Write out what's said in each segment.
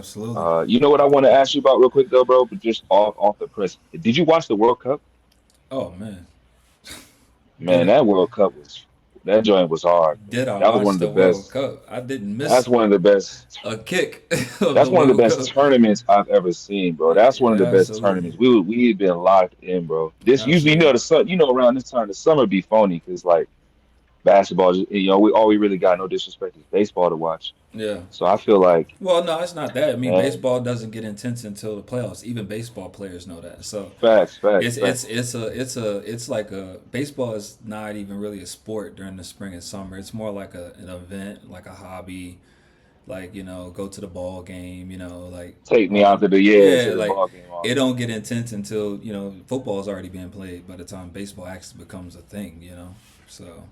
Absolutely. You know what I want to ask you about real quick though, bro? But just off the press, did you watch the World Cup? Oh man, Man, did that World Cup was that joint was hard, bro. did I That was one watch of the the World best. Cup? I didn't That's miss one of the best. a kick of That's the one of the World best Cup. tournaments I've ever seen, bro. That's one of the best Absolutely, tournaments. We've been locked in, bro. This usually, absolutely. around this time the summer be phony because like basketball, we really got no disrespect is baseball to watch. Yeah. So I feel like, Well, no, it's not that. I mean, man, baseball doesn't get intense until the playoffs. Even baseball players know that. So facts, facts, facts. it's like a baseball is not even really a sport during the spring and summer. It's more like an event, like a hobby. Like go to the ball game. Like Take me all out the to the yeah, to the like ball game. All it that. don't get intense until football is already being played by the time baseball actually becomes a thing. So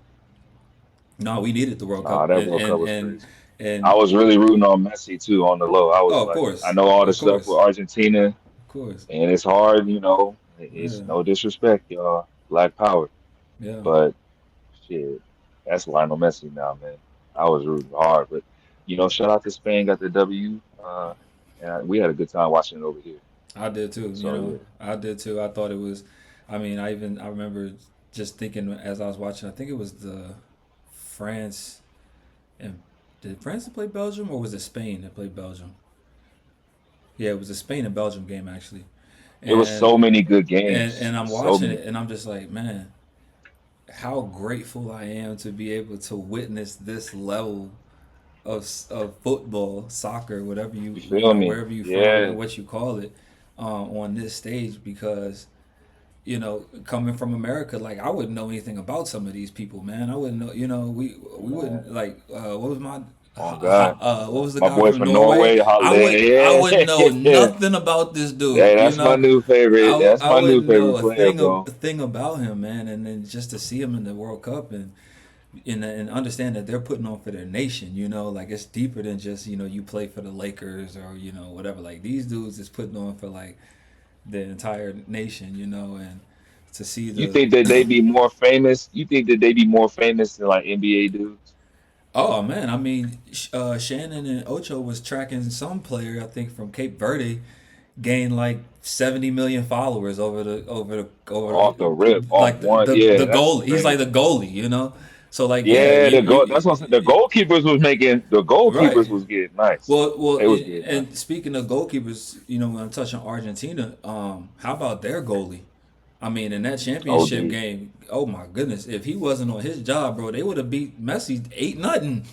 no, we needed the World Nah, Cup that World Cup was crazy. I and was really rooting on Messi too on the low. I was oh, of like, I course, know all the of stuff with course, Argentina, of course, and it's hard, yeah, It's no disrespect, y'all, Black Power, yeah. but shit, that's Lionel Messi now, man. I was rooting hard, but shout out to Spain, got the W, and we had a good time watching it over here. I did too. So yeah, I did too. I thought it was. I mean, I remember just thinking as I was watching. I think it was the France and did France play Belgium or was it Spain that played Belgium? Yeah, it was a Spain and Belgium game actually. it was And so many good and games, and I'm so watching many it good and I'm games. just like, man, how grateful I am to be able to witness this level of football, soccer, whatever You feel me? wherever you from Yeah. and what you call it, on this stage because coming from America, like I wouldn't know anything about some of these people, man. I wouldn't know, we wouldn't Man. like what was my Oh God. what was the My guy boy from from Norway? Norway, I wouldn't know yeah. nothing about this dude, Hey, that's my new favorite. That's I my new wouldn't know favorite player, a bro. thing about him, man. And then just to see him in the World Cup and understand that they're putting on for their nation, like it's deeper than just you play for the Lakers or whatever. Like these dudes is putting on for like the entire nation, and to see You the think that they be more famous? You think that they be more famous than like NBA dudes? oh man, I mean Shannon and Ocho was tracking some player I think from Cape Verde gained like 70 million followers over Off the rip, off like one. Yeah, the that's goal. He's like the crazy. goalie. So like yeah, Yeah, that's what I'm saying. The right. goalkeepers was getting nice. Well, They was getting and nice. speaking of goalkeepers, when I'm touching Argentina, how about their goalie? I mean, in that championship OD. game, oh my goodness, if he wasn't on his job, bro, they would have beat Messi 8-0.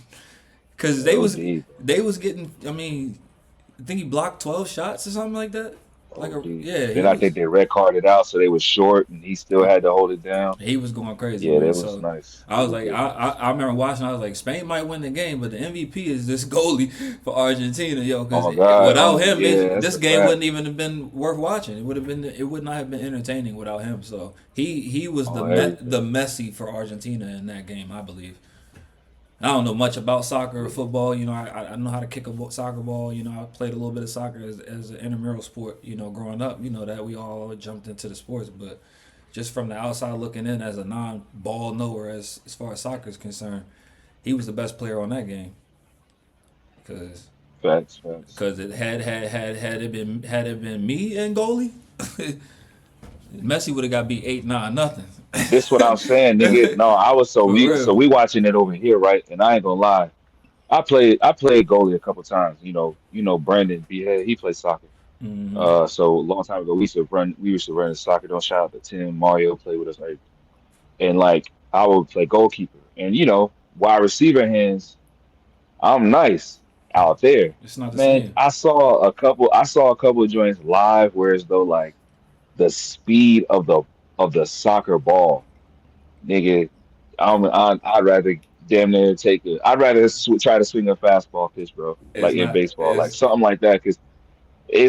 Cause OD, bro. they was getting. I mean, I think he blocked 12 shots or something like that. OD. Yeah, Then I think they red carded out, so they was short, and he still had to hold it down. he was going crazy, Yeah, man. that was So nice. I They was was like, getting nice. I remember watching. I was like, Spain might win the game, but the MVP is this goalie for Argentina, yo. Because Oh God. without him, Yeah, that's this a game fact. wouldn't even have been worth watching. It would not have been entertaining without him. So he was On the everything. Messi for Argentina in that game, I believe. I don't know much about soccer or Yeah. football. I know how to kick a soccer ball. I played a little bit of soccer as an intramural sport. Growing up, that we all jumped into the sports, but just from the outside looking in as a non-ball knower, as far as soccer is concerned, he was the best player on that game because Facts, facts. it had it been me and goalie, Messi would have got beat 8-9 nothing. This what I'm saying, nigga. No, I was For so real. we watching it over here, right? And I ain't gonna lie. I played goalie a couple times. Brandon B head, he plays soccer. Hmm. So a long time ago we used to run the soccer. Don't shout out to Tim, Mario played with us, right? And like I would play goalkeeper. And wide receiver hands, I'm nice out there. It's not the Man, same. I saw a couple of joints live where as though like the speed of the soccer ball, nigga. I'd rather damn near take it. I'd rather try to swing a fastball pitch, bro. It's Like in not. baseball, like It's something like that, because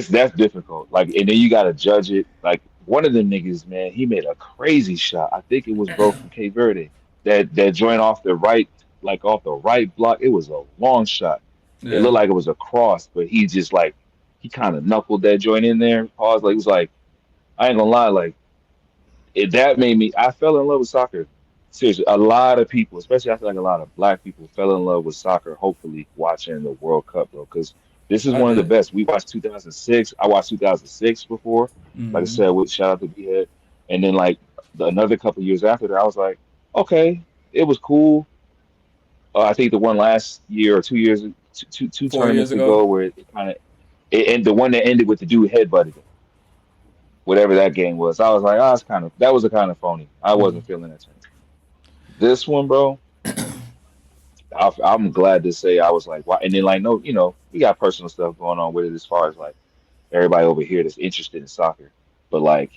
that's difficult. Like, and then you gotta judge it. Like one of them niggas, man, he made a crazy shot. I think it was bro from Cape Verde that joint off the right, like off the right block. It was a long shot. It yeah. looked like it was a cross, but he just like he kind of knuckled that joint in there. Pause. Like it was like I ain't gonna lie, like that made me. I fell in love with soccer. Seriously, a lot of people, especially I feel like a lot of black people, fell in love with soccer. Hopefully, watching the World Cup, bro, because This is I one of the did. best. We watched 2006. I watched 2006 before. Like I Mm-hmm. said, with shout out to B-Head. And then like another couple years after that, I was like, okay, it was cool. I think the one last year or 2 years, two 4 years tournaments ago. ago, where it kind of, and the one that ended with the dude headbutting him, whatever that game was. I was like, oh, it's kind of that was a kind of phony. I Mm-hmm. wasn't feeling that. This one, bro, I'm glad to say I was like, why? And then like, no, we got personal stuff going on with it as far as like everybody over here that's interested in soccer. But like,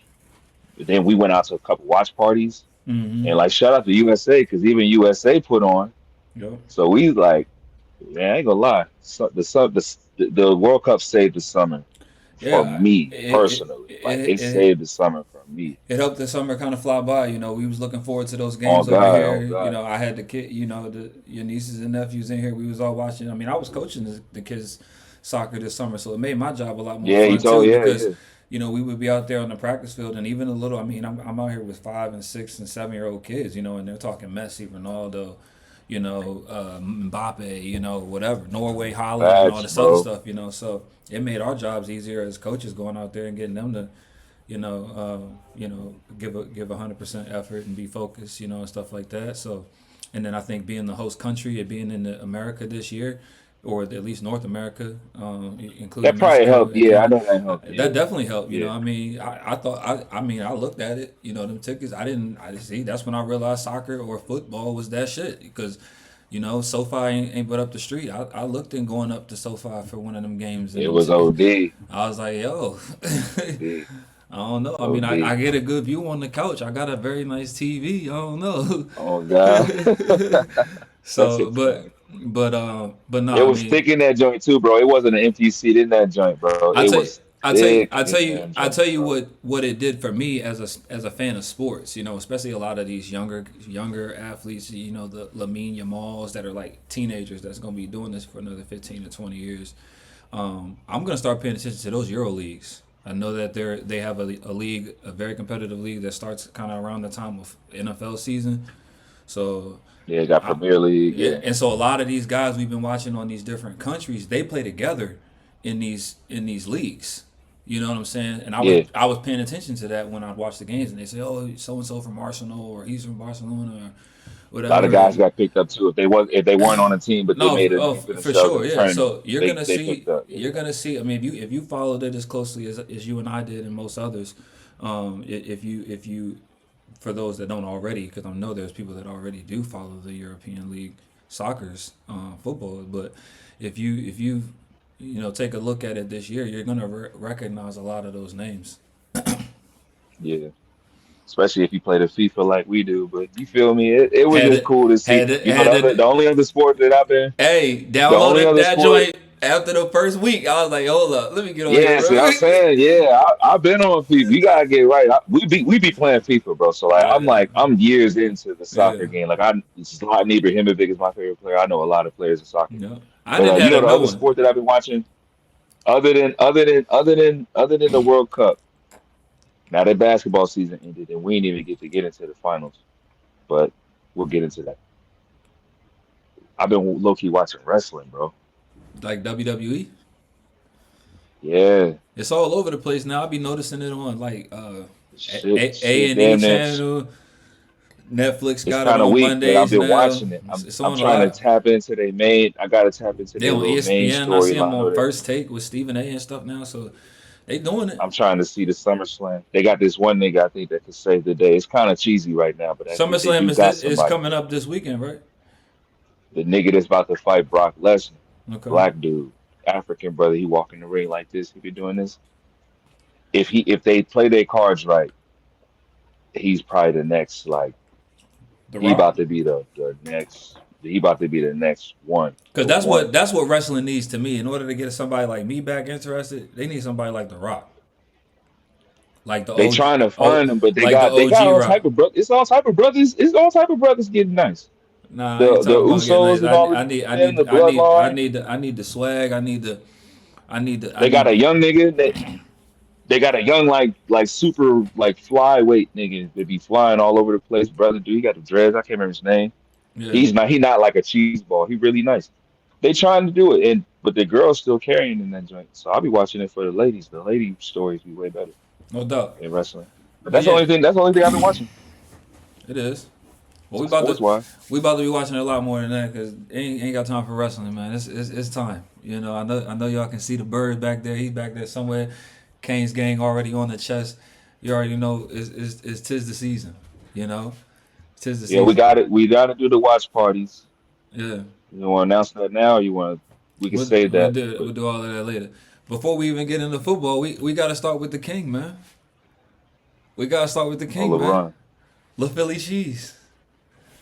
then we went out to a couple watch parties, Mm-hmm. and like, shout out to USA because even USA put on. Yep. So we like, man, I ain't gonna lie, the World Cup saved the summer for Yeah. me It it, personally. Like, it it it saved the summer for me. it helped the summer kind of fly by. We was looking forward to those Oh games over God, oh here. God. I had the kid, your nieces and nephews in here. We was all watching. I mean, I was coaching the kids soccer this summer, so it made my job a lot more Yeah, you fun told, too yeah, because yeah, we would be out there on the practice field and even a little. I mean, I'm out here with 5 and 6 and 7 year old kids, and they're talking Messi, Ronaldo, Mbappe, whatever, Norway, Holland, and all facts, this other bro. stuff. So it made our jobs easier as coaches going out there and getting them to give 100% effort and be focused, and stuff like that. So, and then I think being the host country and being in America this year, or at least North America, including That probably Mexico helped. and Yeah, I Canada, know that helped. that Yeah, definitely helped. yeah. I mean, I thought, I mean, I looked at it, them tickets. I see. That's when I realized soccer or football was that shit because. SoFi ain't but up the street. I looked in going up to SoFi for one of them games, It and was OD, I was like, yo, OD, I don't know. I mean, I OD. get a good view on the couch. I got a very nice TV. I don't know. Oh God, that's a So, but fact. but no, It I was mean, thick in that joint too, bro. It wasn't an empty seat in that joint, bro. I It tell you, was thick in I that tell joint, you bro. what it did for me as a fan of sports. Especially a lot of these younger athletes. The Lamine Yamals that are like teenagers that's gonna be doing this for another 15 to 20 years. I'm gonna start paying attention to those Euro leagues. I know that they have a league, a very competitive league that starts kind of around the time of NFL season. So, Yeah, got I, Premier League. yeah, Yeah, and so a lot of these guys we've been watching on these different countries, they play together in these leagues. You know what I'm saying? And I was yeah. I was paying attention to that when I watched the games, and they say, "Oh, so and so from Arsenal, or he's from Barcelona, or A lot of whatever." guys And got picked up too. If they weren't on a team, but they no, made a oh, name for for themselves in sure, the yeah. tournament, So you're gonna they see, picked up. you're Yeah, gonna see. I mean, if you followed it as closely as you and I did, and most others, if you for those that don't already, because I know there's people that already do follow the European League soccer's football, but if you take a look at it this year, you're gonna recognize a lot of those names. yeah. Especially if you play the FIFA like we do. But you feel me? It was Had just it, cool to see. had it, You know, had the it. only other sport that I've been, Hey, the only downloaded other that sport. joint after the first week. I was like, hold up, let me get on here Yeah, see, real I'm quick. saying, yeah, I've been on FIFA. You gotta get right. We be playing FIFA, bro. So like, Yeah, I'm years into the yeah, soccer game. Like, Zlatan Ibrahimovic is my favorite player. I know a lot of players in soccer. yeah. I But didn't you have know to the know other one. sport that I've been watching, other than the World Cup. Now that basketball season ended, and we didn't even get into the finals. But we'll get into that. I've been low key watching wrestling, bro. Like WWE. Yeah, It's all over the place now. I be noticing it on like shit, A&E damn near. channel. Netflix It's got it kind of on weak, but I've Mondays been now. watching it. I'm It's I'm on a trying to lot. tap into their main. I gotta tap into They their on little main ESPN. I see them storyline on or the. First Take with Stephen A. and stuff now. So they doing it. I'm trying to see the SummerSlam. They got this one nigga I think that could save the day. It's kind of cheesy right now, but they SummerSlam do is got is somebody, coming man. up this weekend, right? The nigga that's about to fight Brock Lesnar, Okay. black dude, African brother. He walk in the ring like this. He be doing this. If they play their cards right, he's probably the next like The he Rock. about to be the next. He about to be the next one, Because the one. that's what wrestling needs to me. In order to get somebody like me back interested, they need somebody like The Rock, like the They trying to find them, but they like the got they got OG all Rock. type of bro. It's all type of brothers. It's all type of brothers getting nice. Nah, I ain't The talking about getting nice. Usos and all of them, the bloodline. I need the swag. I They got need a young nigga. They got a young like super like flyweight nigga that be flying all over the place. Brother, dude, he got the dreads. I can't remember his name. yeah. He not like a cheese ball. He really nice. they trying to do it, and but the girl's still carrying in that joint. So I'll be watching it for the ladies. The lady stories be way better No doubt. in wrestling. But But that's the yeah, only thing. That's the only thing I've been watching. it is. Well, Sports wise. we about to be watching a lot more than that because ain't got time for wrestling, man. It's time. You know, I know y'all can see the bird back there. He's back there somewhere. Kane's gang already on the chest. You already know it's tis the season. You know, tis the Yeah, we season. got it. We got to do the watch parties. Yeah, You want to announce that now? Or you want? We can save that. we'll But do all of that later. Before we even get into football, we got to start with the king, man. We got to start with the oh, king, man. LeBron. La Philly cheese.